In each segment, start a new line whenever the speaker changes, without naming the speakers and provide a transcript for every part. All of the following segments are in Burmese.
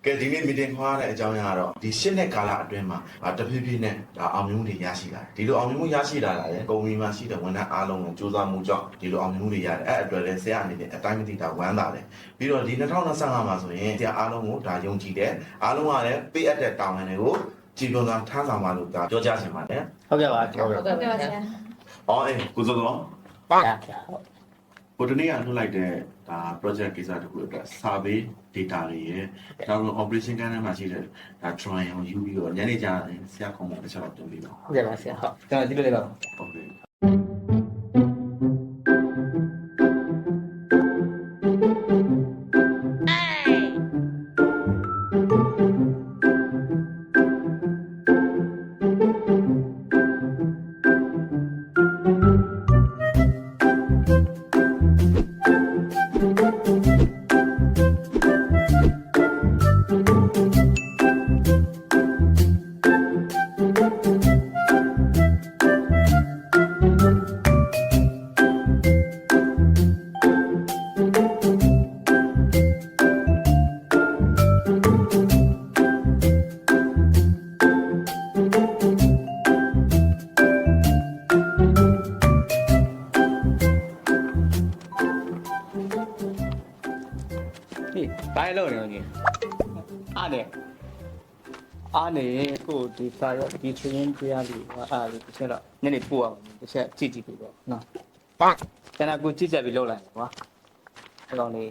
ကဲဒီနေ့ meeting ခေါ်ရတဲ့အကြောင်းအရာကတော့ဒီရှင်းတဲ့ကာလအတွင်းမှာတဖြည်းဖြည်းနဲ့ဒါအောင်မြင်မှုတွေရရှိလာတယ်ဒီလိုအောင်မြင်မှုရရှိလာတာလေကုမ္ပဏီမှာရှိတဲ့ဝန်ထမ်းအားလုံးကိုစူးစမ်းမှုကြောင့်ဒီလိုအောင်မြင်မှုတွေရတယ်အဲ့အတွက်လည်းဆရာအနေနဲ့အတိုင်းမသိတာဝမ်းသာတယ်ပြီးတော့ဒီ2025မှာဆိုရင်ဆရာအားလုံးကိုဒါယုံကြည်တယ်အားလုံးကလည်းပေးအပ်တဲ့တာဝန်တွေကိုကြည်လွန်စွာထမ်းဆောင်ပါလို့ဒါပြောကြားချင်ပါတယ်
ဟုတ်ကဲ့ပါ
ဟုတ်ကဲ့ပါဆရာ
အော်အေးကိုစောစော
ပါ
ဘုဒ္ဓနေ့ကလှုပ်လိုက်တဲ့ဒါ project ကိစ္စတခုအတွက် survey data တွေရယ်နောက်တော့ operation ကဏ္ဍမှာရှိတဲ့ဒါ trial ကိုယူပြီးတော့ညနေကျရင်ဆရာခေါင်းမှာတစ်ချက်တော့တင်ပေးပါ
ဟုတ်ကဲ့ပါဆရာဟုတ်ကျွန်တော်ကြည့်လို့ရပါ
ဟုတ်ကဲ့
ဘာလို့လဲညီအားနေကိုဒီစာရဒီချရင်ပြရလို့အားလေးတစ်ချက်တော့ညနေပို့အောင်တစ်ချက်ကြည့်ကြည့်ပြီးတော့နော်ပတ်ကျွန်တော်ကိုကြည့်ချက်ပြီးလောက်လိုက်ကွာအဲ့တော့လေး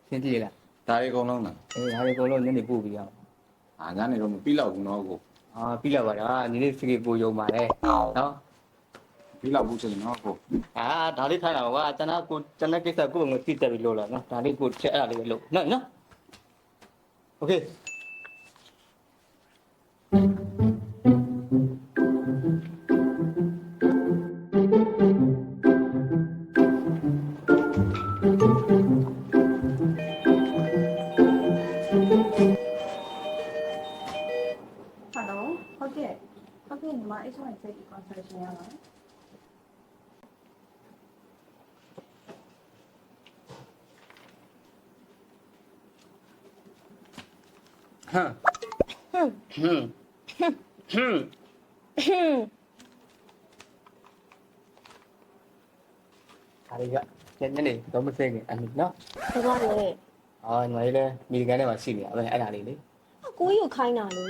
ရှင်းကြည့်လား
ဒါတွေအကုန်လုံးလား
အေးဒါတွေအကုန်လုံးညနေပို့ပြီးအောင်
ညနေတော့မပြီးတော့ဘူးနော်ကို
ပြီးလောက်ပါလားညီလေးစိတ်ကိုယုံပါလေနော်
ပြီးတော့ဘူးချင်နော်ကို
ဒါလေးထိုင်တာကွာကျွန်တော်ကိစ္စကိုငါကြည့်တက်ပြီးလောက်လာနော်ဒါလေးကိုချက်အဲ့ဒါလေးပဲလုပ်နော်โอเค
ညီမ H1 စိတ် consultation ရပါတယ်
ဒါတွေကညနေတော့မစိမ့်ခင်အနည်းနော်
ဟုတ်ပါလေ
ညီမလေးလည်းမိကန်ထဲမှာရှိနေတာပဲအဲ့ဒါလေးလေ
ကိုကြီးကိုခိုင်းတာလေ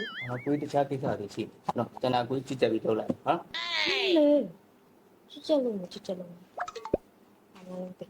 ကိုကြီးတခြားကိစ္စတွေရှိတယ်နော်ကျွန်တော်ကိုကြီးကြည့်ချက်ပြီးထုတ်လိုက်ဟာ
လေချစ်ချက်လို့အားလုံးသိ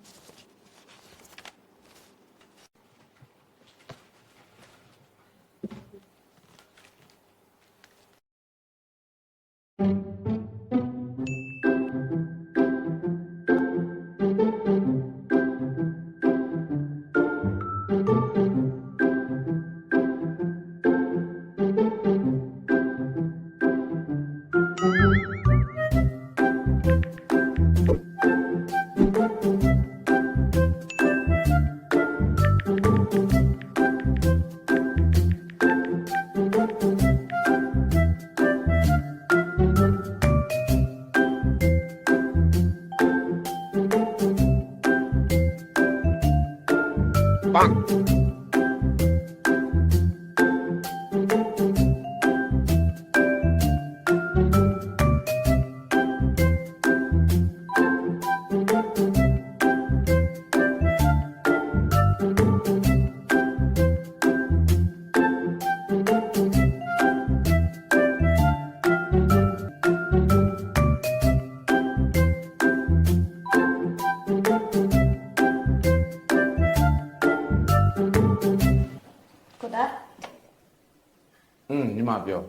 ညီမပြော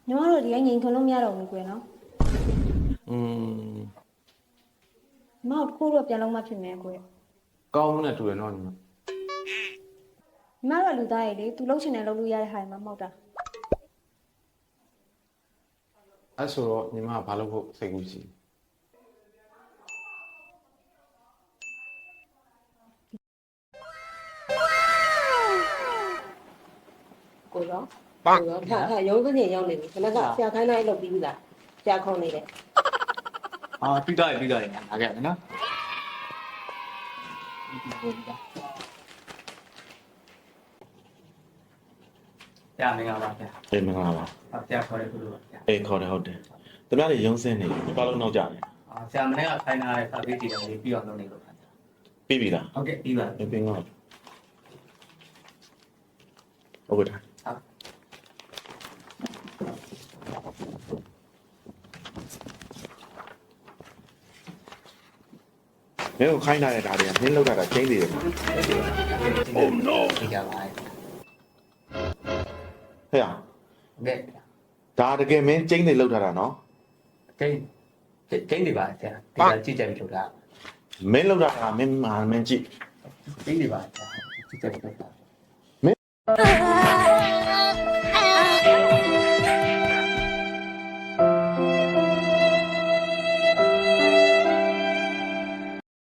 ညီမတို့ဒီကငြိမ်ခွန်းလို့မရတော့ဘူးကွယ်နော်ညီမတို့တစ်ခုတော့ပြန်လုံးမဖြစ်မယ်ကွယ်
ကောင်းနဲ့တူတယ်နော်ညီမ
ညီမတို့လူသားရည်လေသူလှုပ်ချင်တယ်လှုပ်လို့ရတဲ့ဟာတွေမှမဟုတ်တာ
အဲ့ဆိုတော့ညီမဘာလို့ဖို့စိတ်ကူးရှိ
ကိုရောဟာရုံးကနေရောက်နေပြီခဏကဆရာခိုင်းလိုက်လုပ်ပြီးပြီလားဆရာခေါင်းနေတယ်
ပြီးတော့လာခဲ့မယ်နော် ပို့ပြီးသားရမင်္ဂလာပါဗျာ
အေးမင်္ဂလာပါ
ဆရာခေါ်တဲ့ခုလိုပါဗျာ
အေးခေါ်တယ်ဟုတ်တယ်တမရတွေရုံးစင်းနေပြီဘာလို့နောက်ကြလဲ
ဆရာမနေ့ကခိုင်းထားတဲ့စာပေတည်တယ်လေးပြီးအောင်လုပ်နေလို့ခင်ဗျာ
ပြီးပြီလား
ဟုတ်ကဲ့ပြီးပါပြီ
အေးပင်ကဟုတ်ကဲ့
ဟုတ်
မင်းကိုခိုင်းထားတဲ့ဓာတ်တွေကမင်းလောက်တာချင်းသေးတယ်
Oh no ဒီကြပါ
ဟဲ့
ကဲ့
ဒါတကယ်မင်းချင်းသေးလောက်ထားတာနော်
ကျင်းနေပါဆရာဒီကကြည့်ကြပြီးထုတ်တာ
မင်းလောက်တာကမင်းမင်းကြည့်
ကျင်းနေပါဆရာကြည့်ကြပြီးထုတ်တာ